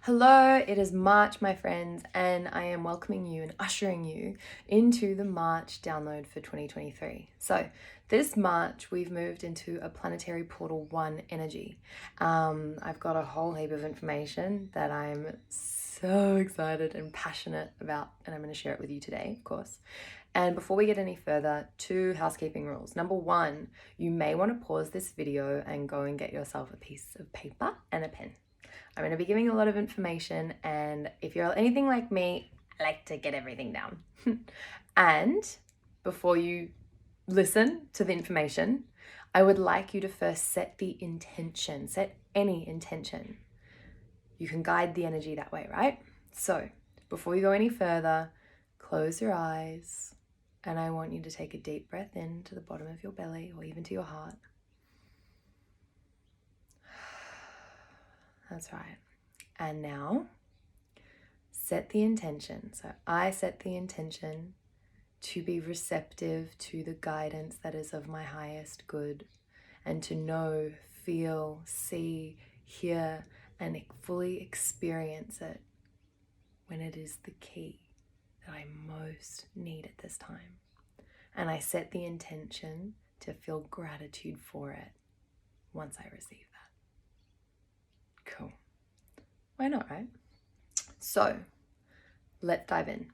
Hello, it is March, my friends, and I am welcoming you and ushering you into the March download for 2023. So, this March, we've moved into a planetary portal 1 energy. I've got a whole heap of information that I'm so excited and passionate about, and I'm going to share it with you today, of course. And before we get any further, 2 housekeeping rules. Number 1, you may want to pause this video and go and get yourself a piece of paper and a pen. I'm going to be giving a lot of information, and if you're anything like me, I like to get everything down. And before you listen to the information, I would like you to first set the intention, set any intention. You can guide the energy that way, right? So before you go any further, close your eyes, and I want you to take a deep breath in to the bottom of your belly or even to your heart. That's right. And now, set the intention. So I set the intention to be receptive to the guidance that is of my highest good, and to know, feel, see, hear, and fully experience it when it is the key that I most need at this time. And I set the intention to feel gratitude for it once I receive that. Cool. Why not, right? So let's dive in.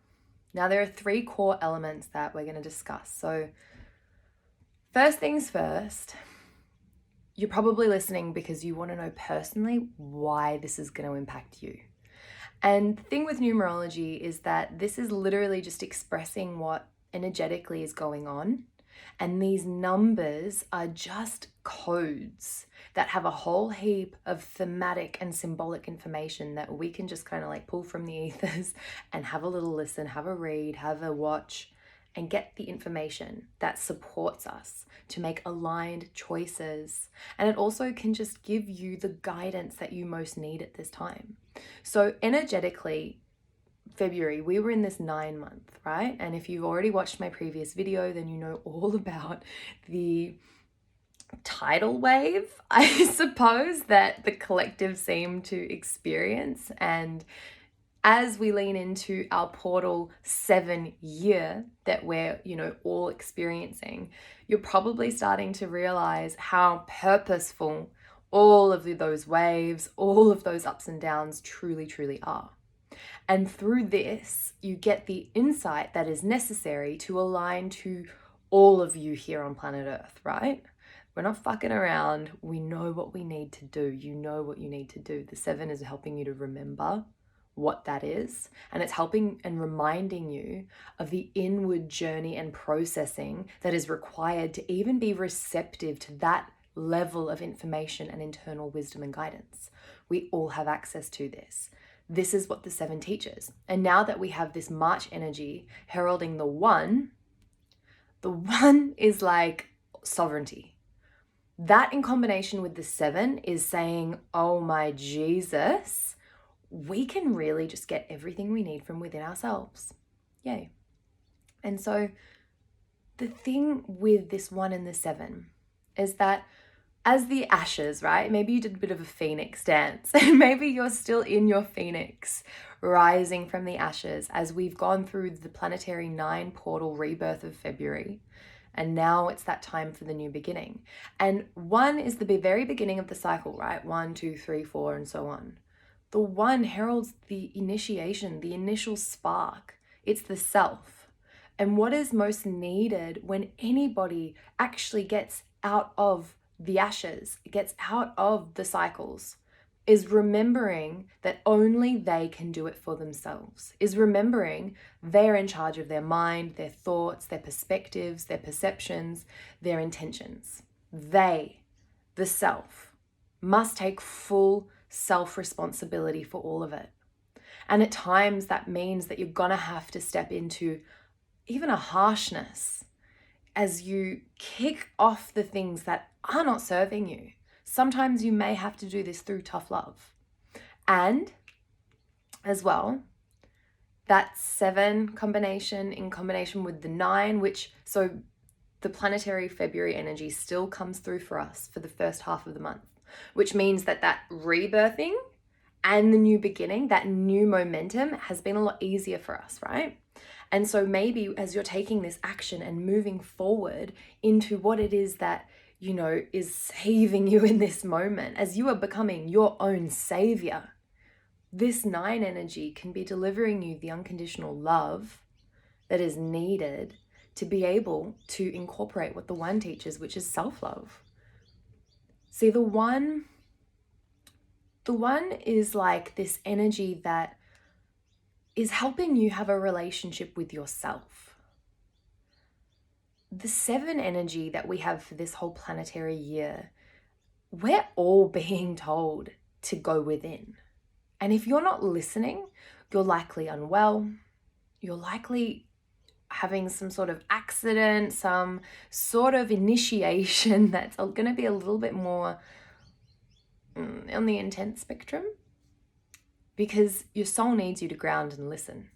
Now, there are 3 core elements that we're going to discuss. So first things first, you're probably listening because you want to know personally why this is going to impact you. And the thing with numerology is that this is literally just expressing what energetically is going on. And these numbers are just codes that have a whole heap of thematic and symbolic information that we can just kind of like pull from the ethers and have a little listen, have a read, have a watch, and get the information that supports us to make aligned choices. And it also can just give you the guidance that you most need at this time. So energetically, February, we were in this 9-month, right? And if you've already watched my previous video, then you know all about the tidal wave, I suppose, that the collective seemed to experience. And as we lean into our portal 7 year that we're, all experiencing, you're probably starting to realize how purposeful all of those waves, all of those ups and downs truly, truly are. And through this, you get the insight that is necessary to align to all of you here on planet Earth, right? We're not fucking around. We know what we need to do. You know what you need to do. The 7 is helping you to remember what that is. And it's helping and reminding you of the inward journey and processing that is required to even be receptive to that level of information and internal wisdom and guidance. We all have access to this. This is what the 7 teaches. And now that we have this March energy heralding the 1 is like sovereignty. That in combination with the 7 is saying, oh my Jesus, we can really just get everything we need from within ourselves. Yay. And so the thing with this 1 and the 7 is that as the ashes, right? Maybe you did a bit of a phoenix dance, and maybe you're still in your phoenix, rising from the ashes as we've gone through the planetary 9 portal rebirth of February. And now it's that time for the new beginning. And 1 is the very beginning of the cycle, right? 1, 2, 3, 4, and so on. The 1 heralds the initiation, the initial spark. It's the self. And what is most needed when anybody actually gets out of the ashes, gets out of the cycles, is remembering that only they can do it for themselves, is remembering they're in charge of their mind, their thoughts, their perspectives, their perceptions, their intentions. They, the self, must take full self-responsibility for all of it. And at times that means that you're gonna have to step into even a harshness as you kick off the things that are not serving you. Sometimes you may have to do this through tough love. And as well, that 7 combination in combination with the 9, so the planetary February energy still comes through for us for the first half of the month, which means that rebirthing and the new beginning, that new momentum has been a lot easier for us, right? And so maybe as you're taking this action and moving forward into what it is that, you know, is saving you in this moment, as you are becoming your own savior, this 9 energy can be delivering you the unconditional love that is needed to be able to incorporate what the 1 teaches, which is self-love. See, the one is like this energy that is helping you have a relationship with yourself. The 7 energy that we have for this whole planetary year, we're all being told to go within. And if you're not listening, you're likely unwell, you're likely having some sort of accident, some sort of initiation that's going to be a little bit more on the intense spectrum, because your soul needs you to ground and listen.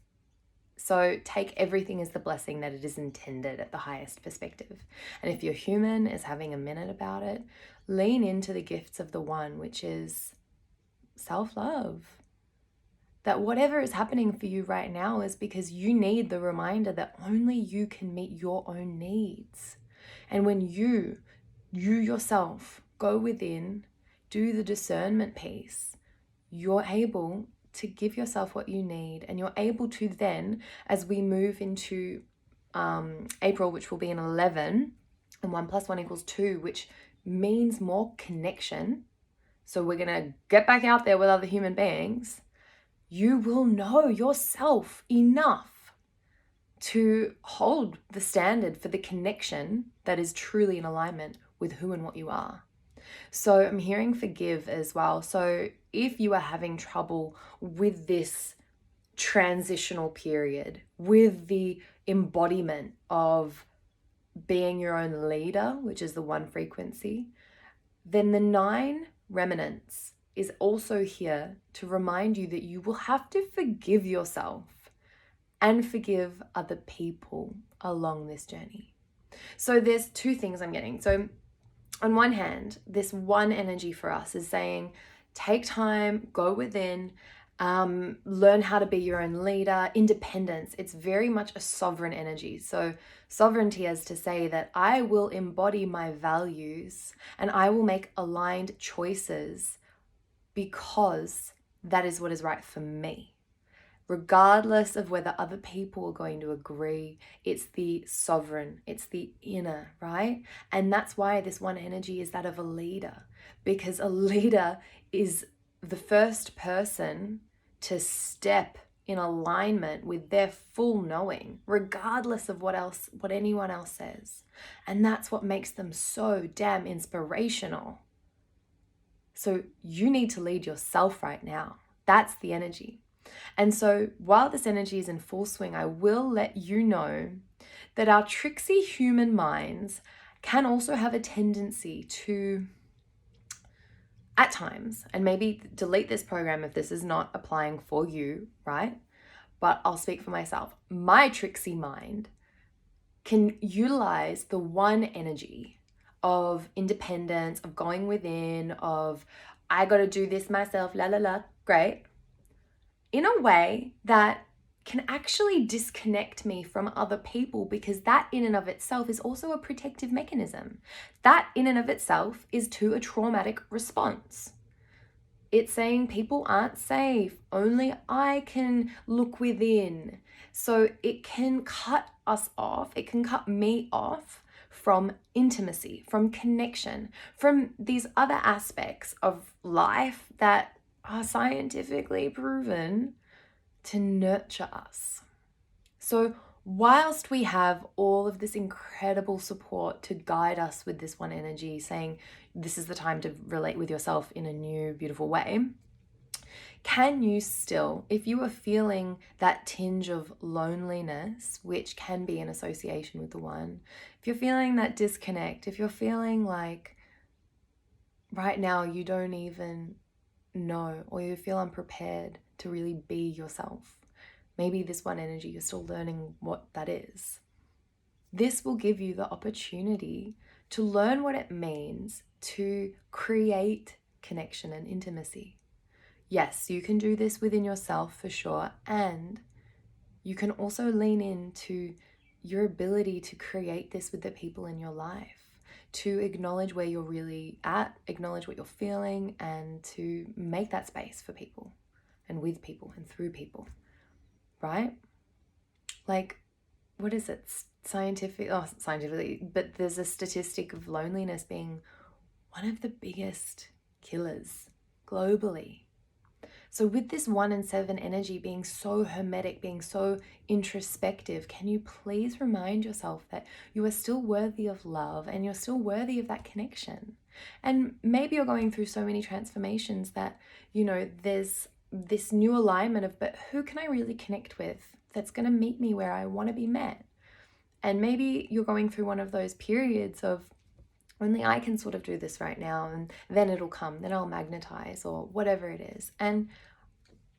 So take everything as the blessing that it is intended at the highest perspective. And if your human is having a minute about it, lean into the gifts of the 1, which is self-love. That whatever is happening for you right now is because you need the reminder that only you can meet your own needs. And when you yourself go within, do the discernment piece, you're able to give yourself what you need, and you're able to then, as we move into April, which will be an 11, and 1 + 1 = 2, which means more connection. So we're gonna get back out there with other human beings. You will know yourself enough to hold the standard for the connection that is truly in alignment with who and what you are. So I'm hearing forgive as well. So if you are having trouble with this transitional period, with the embodiment of being your own leader, which is the 1 frequency, then the 9 remnants is also here to remind you that you will have to forgive yourself and forgive other people along this journey. So there's 2 things I'm getting. So on one hand, this 1 energy for us is saying, take time, go within, learn how to be your own leader, independence. It's very much a sovereign energy. So sovereignty is to say that I will embody my values and I will make aligned choices because that is what is right for me. Regardless of whether other people are going to agree, it's the sovereign, it's the inner, right? And that's why this 1 energy is that of a leader, because a leader is the first person to step in alignment with their full knowing, regardless of what anyone else says. And that's what makes them so damn inspirational. So you need to lead yourself right now. That's the energy. And so while this energy is in full swing, I will let you know that our tricksy human minds can also have a tendency to, at times, and maybe delete this program if this is not applying for you, right? But I'll speak for myself. My tricksy mind can utilize the 1 energy of independence, of going within, of I got to do this myself, la la la, great, in a way that can actually disconnect me from other people, because that in and of itself is also a protective mechanism. That in and of itself is to a traumatic response. It's saying people aren't safe, only I can look within. So it can cut us off, it can cut me off from intimacy, from connection, from these other aspects of life that are scientifically proven to nurture us. So whilst we have all of this incredible support to guide us with this 1 energy, saying this is the time to relate with yourself in a new, beautiful way, can you still, if you are feeling that tinge of loneliness, which can be in association with the 1, if you're feeling that disconnect, if you're feeling like right now you don't even know, or you feel unprepared to really be yourself, maybe this 1 energy, you're still learning what that is. This will give you the opportunity to learn what it means to create connection and intimacy. yes, you can do this within yourself for sure. And you can also lean into your ability to create this with the people in your life, to acknowledge where you're really at, acknowledge what you're feeling, and to make that space for people and with people and through people, right? Like, what is it? Scientifically, but there's a statistic of loneliness being one of the biggest killers globally. So with this 1 and 7 energy being so hermetic, being so introspective, can you please remind yourself that you are still worthy of love and you're still worthy of that connection? And maybe you're going through so many transformations that, there's this new alignment of, but who can I really connect with that's going to meet me where I want to be met? And maybe you're going through one of those periods of, only I can sort of do this right now, and then it'll come, then I'll magnetize, or whatever it is. And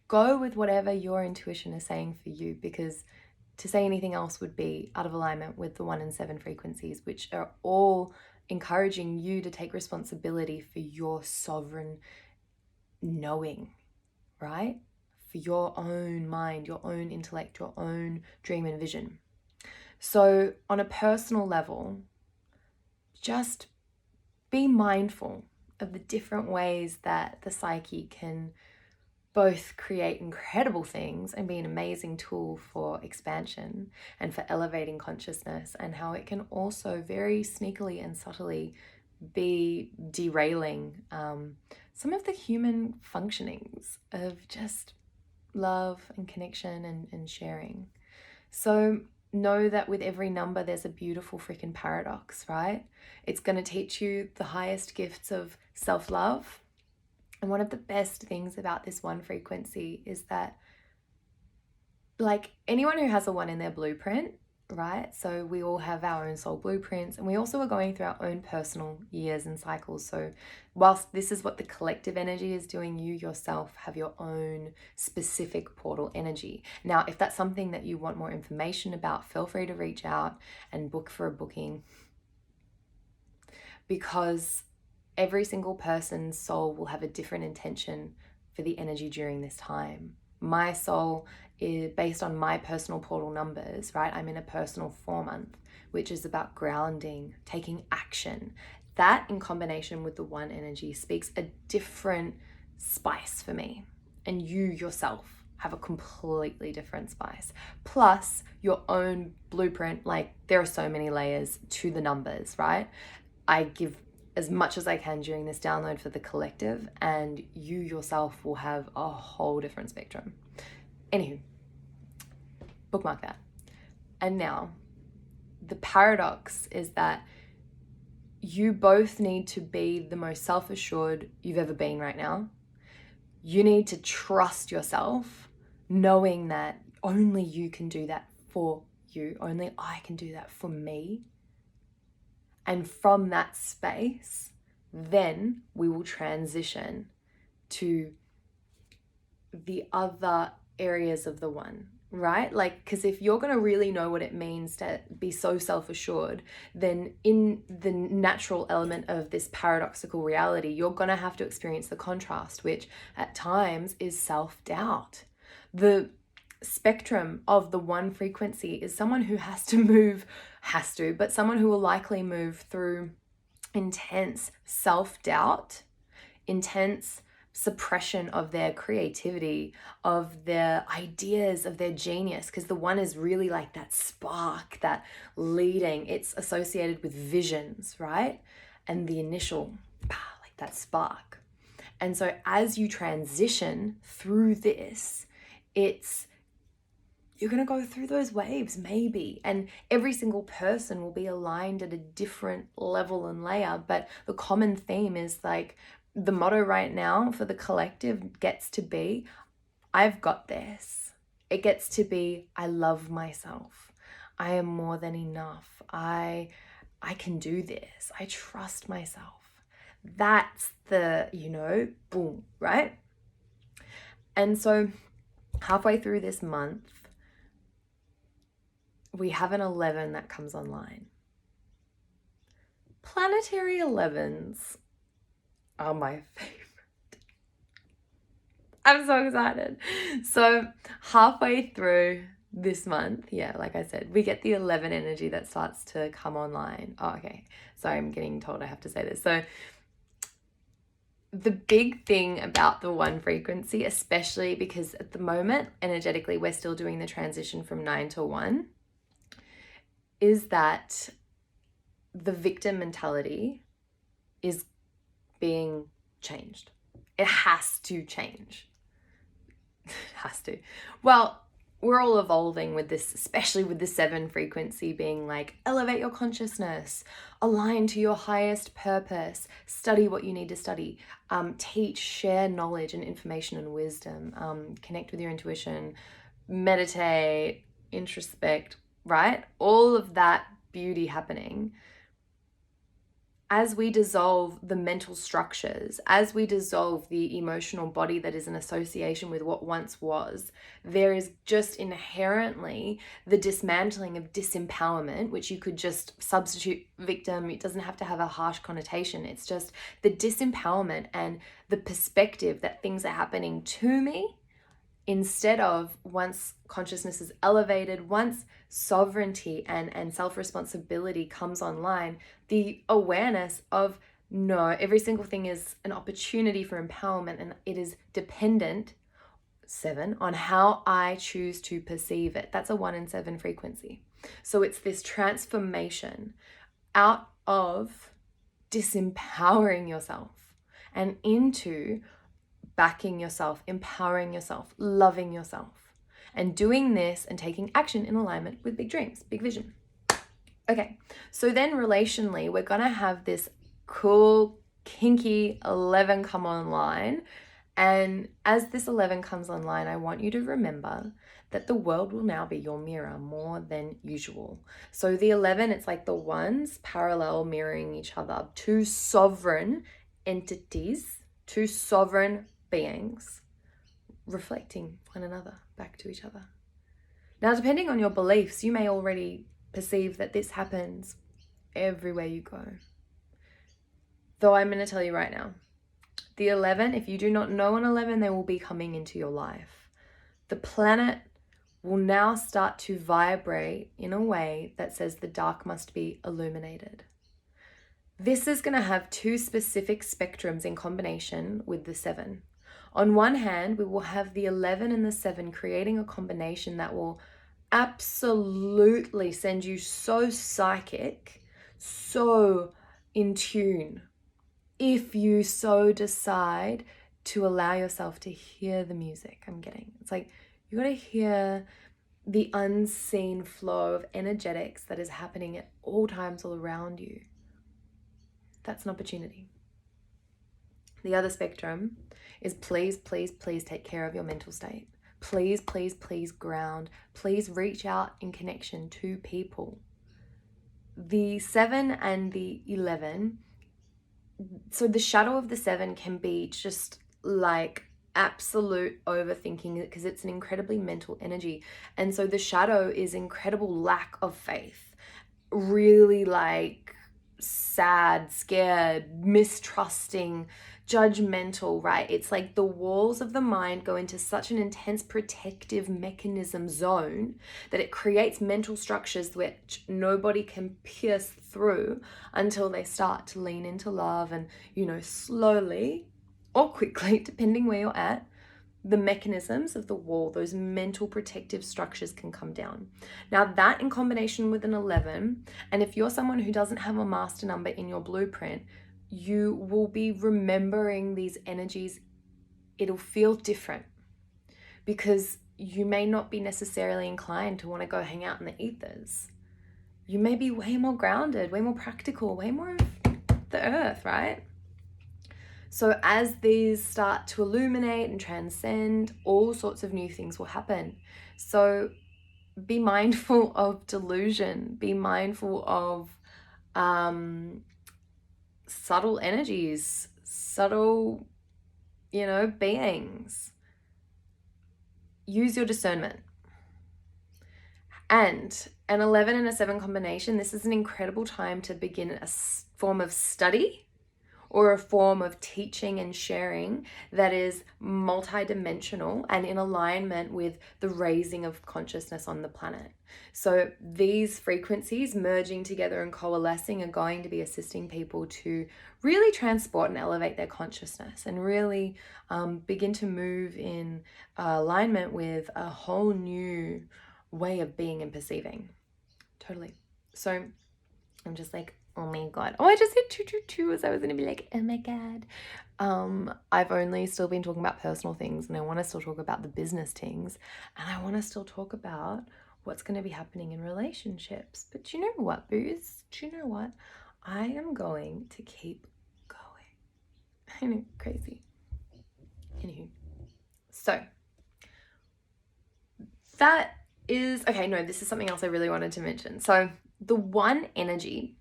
go with whatever your intuition is saying for you, because to say anything else would be out of alignment with the 1 and 7 frequencies, which are all encouraging you to take responsibility for your sovereign knowing, right? For your own mind, your own intellect, your own dream and vision. So on a personal level, just be mindful of the different ways that the psyche can both create incredible things and be an amazing tool for expansion and for elevating consciousness, and how it can also very sneakily and subtly be derailing some of the human functionings of just love and connection and sharing. So know that with every number, there's a beautiful freaking paradox, right? It's going to teach you the highest gifts of self-love. And one of the best things about this 1 frequency is that, like, anyone who has a 1 in their blueprint, right? So we all have our own soul blueprints, and we also are going through our own personal years and cycles. So whilst this is what the collective energy is doing, you yourself have your own specific portal energy. Now, if that's something that you want more information about, feel free to reach out and book for a booking, because every single person's soul will have a different intention for the energy during this time. My soul is based on my personal portal numbers, right? I'm in a personal 4 month, which is about grounding, taking action. That in combination with the 1 energy speaks a different spice for me. And you yourself have a completely different spice. Plus your own blueprint, like there are so many layers to the numbers, right? I give as much as I can during this download for the collective, and you yourself will have a whole different spectrum. Anywho, bookmark that. And now, the paradox is that you both need to be the most self-assured you've ever been right now. You need to trust yourself, knowing that only you can do that for you. Only I can do that for me. And from that space, then we will transition to the other areas of the 1, right? Like, because if you're going to really know what it means to be so self-assured, then in the natural element of this paradoxical reality, you're going to have to experience the contrast, which at times is self-doubt. The spectrum of the 1 frequency is someone who but someone who will likely move through intense self-doubt, intense suppression of their creativity, of their ideas, of their genius, because the 1 is really like that spark, that leading. It's associated with visions, right? And the initial, like that spark. And so as you transition through this, you're going to go through those waves, maybe. And every single person will be aligned at a different level and layer. But the common theme is like the motto right now for the collective gets to be, I've got this. It gets to be, I love myself. I am more than enough. I can do this. I trust myself. That's the, boom, right? And so halfway through this month, we have an 11 that comes online. Planetary 11s are my favorite. I'm so excited. So halfway through this month, yeah, like I said, we get the 11 energy that starts to come online. Oh, okay. Sorry, I'm getting told I have to say this. So the big thing about the 1 frequency, especially because at the moment, energetically, we're still doing the transition from 9 to 1, is that the victim mentality is being changed. It has to change. It has to. Well, we're all evolving with this, especially with the 7 frequency being like, elevate your consciousness, align to your highest purpose, study what you need to study, teach, share knowledge and information and wisdom, connect with your intuition, meditate, introspect, right? All of that beauty happening. As we dissolve the mental structures, as we dissolve the emotional body that is in association with what once was, there is just inherently the dismantling of disempowerment, which you could just substitute victim. It doesn't have to have a harsh connotation. It's just the disempowerment and the perspective that things are happening to me, instead of, once consciousness is elevated, once sovereignty and self-responsibility comes online, the awareness of, no, every single thing is an opportunity for empowerment, and it is dependent, 7, on how I choose to perceive it. That's a 1 in 7 frequency. So it's this transformation out of disempowering yourself and into backing yourself, empowering yourself, loving yourself, and doing this and taking action in alignment with big dreams, big vision. Okay, so then relationally, we're gonna have this cool, kinky 11 come online. And as this 11 comes online, I want you to remember that the world will now be your mirror more than usual. So the 11, it's like the ones parallel mirroring each other, 2 sovereign entities, 2 sovereign beings reflecting one another back to each other. Now, depending on your beliefs, you may already perceive that this happens everywhere you go. Though I'm going to tell you right now, the 11, if you do not know an 11, they will be coming into your life. The planet will now start to vibrate in a way that says the dark must be illuminated. This is going to have 2 specific spectrums in combination with the 7. On one hand, we will have the 11 and the 7 creating a combination that will absolutely send you so psychic, so in tune, if you so decide to allow yourself to hear the music I'm getting. It's like you got to hear the unseen flow of energetics that is happening at all times all around you. That's an opportunity. The other spectrum is please, please, please take care of your mental state. Please, please, please ground. Please reach out in connection to people. The 7 and the 11, so the shadow of the 7 can be just like absolute overthinking, because it's an incredibly mental energy. And so the shadow is incredible lack of faith, really like sad, scared, mistrusting, judgmental, right? It's like the walls of the mind go into such an intense protective mechanism zone that it creates mental structures which nobody can pierce through until they start to lean into love. And, you know, slowly or quickly, depending where you're at, the mechanisms of the wall, those mental protective structures can come down. Now that in combination with an 11, and if you're someone who doesn't have a master number in your blueprint, you will be remembering these energies. It'll feel different because you may not be necessarily inclined to want to go hang out in the ethers. You may be way more grounded, way more practical, way more of the earth, right? So as these start to illuminate and transcend, all sorts of new things will happen. So be mindful of delusion, be mindful of subtle energies, subtle, beings. Use your discernment. And an 11 and a 7 combination, this is an incredible time to begin a form of study or a form of teaching and sharing that is multidimensional and in alignment with the raising of consciousness on the planet. So these frequencies merging together and coalescing are going to be assisting people to really transport and elevate their consciousness and really begin to move in alignment with a whole new way of being and perceiving. Totally. So I'm just like, oh my God. Oh, I just hit 222 as I was going to be like, oh my God. I've only still been talking about personal things, and I want to still talk about the business things, and I want to still talk about what's going to be happening in relationships. But you know what, booze? Do you know what? I am going to keep going. I know, crazy. Anywho. So that is, okay, no, this is something else I really wanted to mention. So the one energy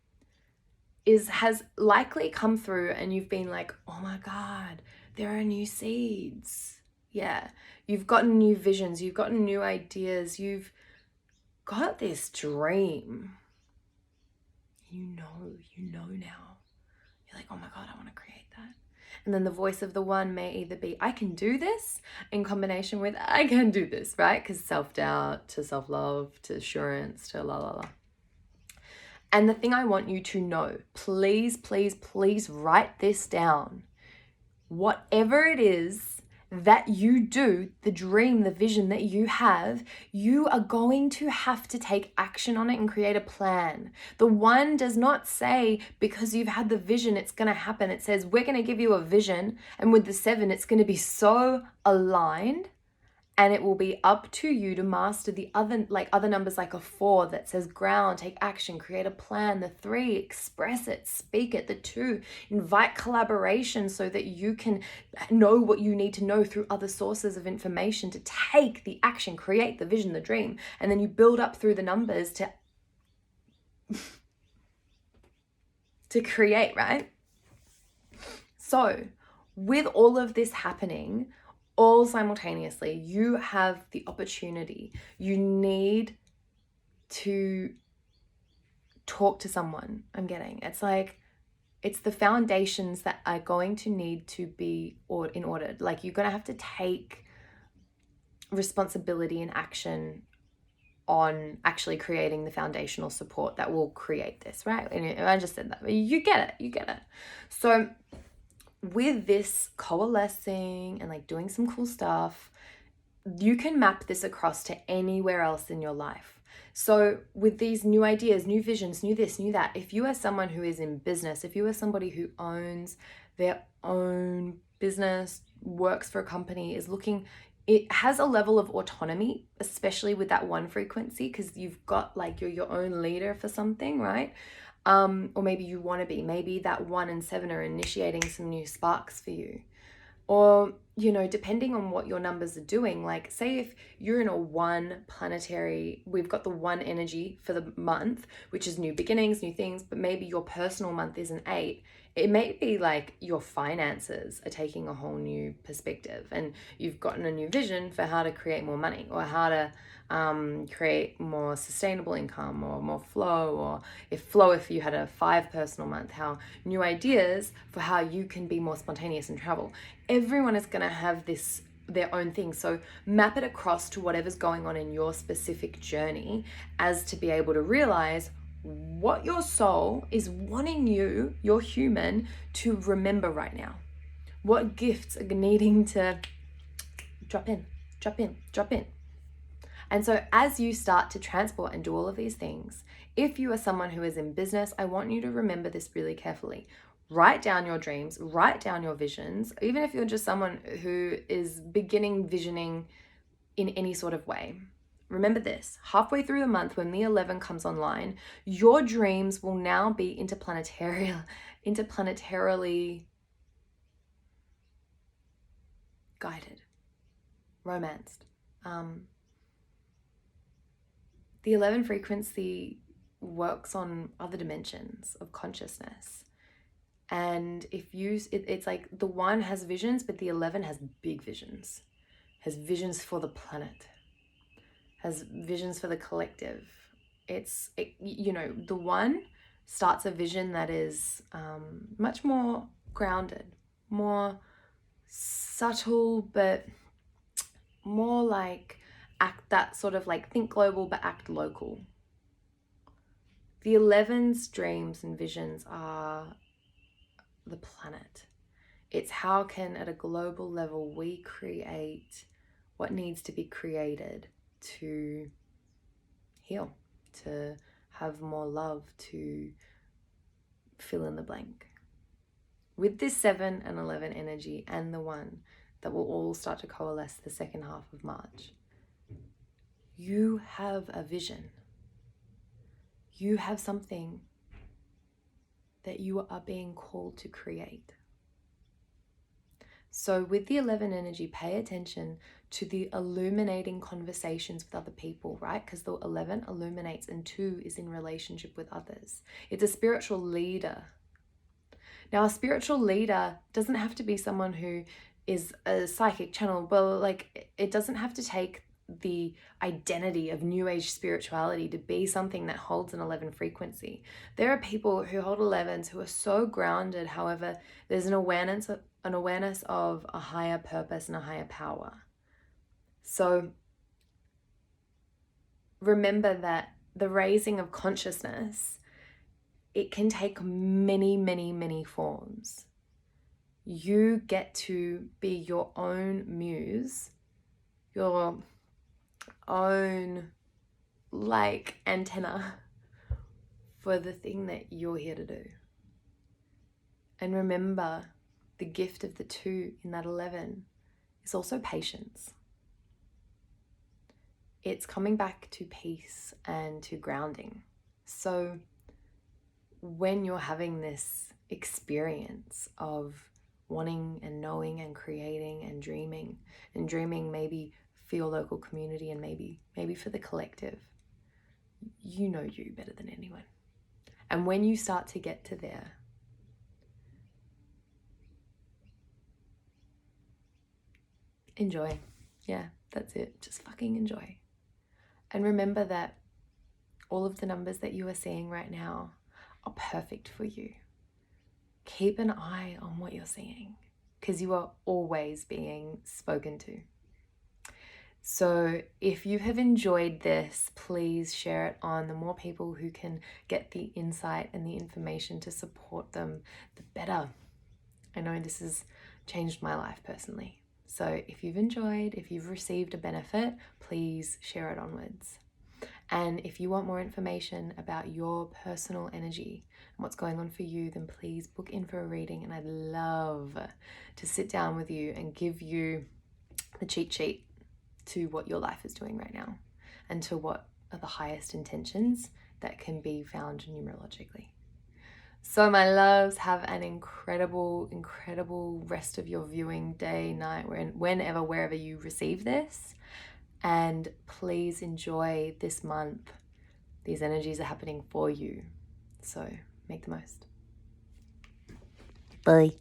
has likely come through and you've been like, oh my God, there are new seeds. Yeah, you've gotten new visions, you've gotten new ideas, you've got this dream. You know now. You're like, oh my God, I want to create that. And then the voice of the one may either be, I can do this, in combination with, I can do this, right? Because self-doubt to self-love to assurance to la la la. And the thing I want you to know, please, please, please write this down. Whatever it is that you do, the dream, the vision that you have, you are going to have to take action on it and create a plan. The one does not say, because you've had the vision, it's going to happen. It says, we're going to give you a vision. And with the 7, it's going to be so aligned. And it will be up to you to master the other numbers, like a 4 that says ground, take action, create a plan. The 3, express it, speak it. The 2, invite collaboration so that you can know what you need to know through other sources of information to take the action, create the vision, the dream. And then you build up through the numbers to create, right? So with all of this happening, all simultaneously, you have the opportunity. You need to talk to someone. It's like, it's the foundations that are going to need to be in order. Like, you're going to have to take responsibility and action on actually creating the foundational support that will create this, right? And I just said that, but you get it. So with this coalescing and like doing some cool stuff, you can map this across to anywhere else in your life. So with these new ideas, new visions, new this, new that, if you are someone who is in business, if you are somebody who owns their own business, works for a company, it has a level of autonomy, especially with that 1 frequency, because you've got like, you're your own leader for something, right? Or maybe you want to be, maybe that 1 and 7 are initiating some new sparks for you. Or, depending on what your numbers are doing, like say if you're in a 1 planetary, we've got the 1 energy for the month, which is new beginnings, new things, but maybe your personal month is an 8. It may be like your finances are taking a whole new perspective and you've gotten a new vision for how to create more money or how to create more sustainable income or more flow, or if you had a 5 personal month, how new ideas for how you can be more spontaneous and travel. Everyone is going to have their own thing. So map it across to whatever's going on in your specific journey, as to be able to realize what your soul is wanting you, your human, to remember right now. What gifts are needing to drop in. And so as you start to transport and do all of these things, if you are someone who is in business, I want you to remember this really carefully. Write down your dreams, write down your visions, even if you're just someone who is beginning visioning in any sort of way. Remember this, halfway through the month when the 11 comes online, your dreams will now be interplanetarily guided, romanced. The 11 frequency works on other dimensions of consciousness. And it's like the 1 has visions, but the 11 has big visions, has visions for the planet, has visions for the collective. The 1 starts a vision that is much more grounded, more subtle, but more like act that sort of like think global but act local. The 11's dreams and visions are the planet. It's how can, at a global level, we create what needs to be created to heal, to have more love, to fill in the blank. With this 7 and 11 energy and the 1 that will all start to coalesce the second half of March, you have a vision. You have something that you are being called to create. So with the 11 energy, pay attention to the illuminating conversations with other people, right? Because the 11 illuminates and 2 is in relationship with others. It's a spiritual leader. Now, a spiritual leader doesn't have to be someone who is a psychic channel, but like it doesn't have to take the identity of new age spirituality to be something that holds an 11 frequency. There are people who hold 11s who are so grounded. However, there's an awareness of a higher purpose and a higher power. So remember that the raising of consciousness, it can take many, many, many forms. You get to be your own muse, your own like antenna for the thing that you're here to do. And remember, the gift of the 2 in that 11 is also patience. It's coming back to peace and to grounding. So when you're having this experience of wanting and knowing and creating and dreaming maybe for your local community and maybe for the collective, you know you better than anyone. And when you start to get to there, enjoy. Yeah, that's it. Just fucking enjoy. And remember that all of the numbers that you are seeing right now are perfect for you. Keep an eye on what you're seeing because you are always being spoken to. So if you have enjoyed this, please share it on. The more people who can get the insight and the information to support them, the better. I know this has changed my life personally. So if you've enjoyed, if you've received a benefit, please share it onwards. And if you want more information about your personal energy and what's going on for you, then please book in for a reading. And I'd love to sit down with you and give you the cheat sheet to what your life is doing right now and to what are the highest intentions that can be found numerologically. So my loves, have an incredible, incredible rest of your viewing day, night, whenever, wherever you receive this. And please enjoy this month. These energies are happening for you. So make the most. Bye.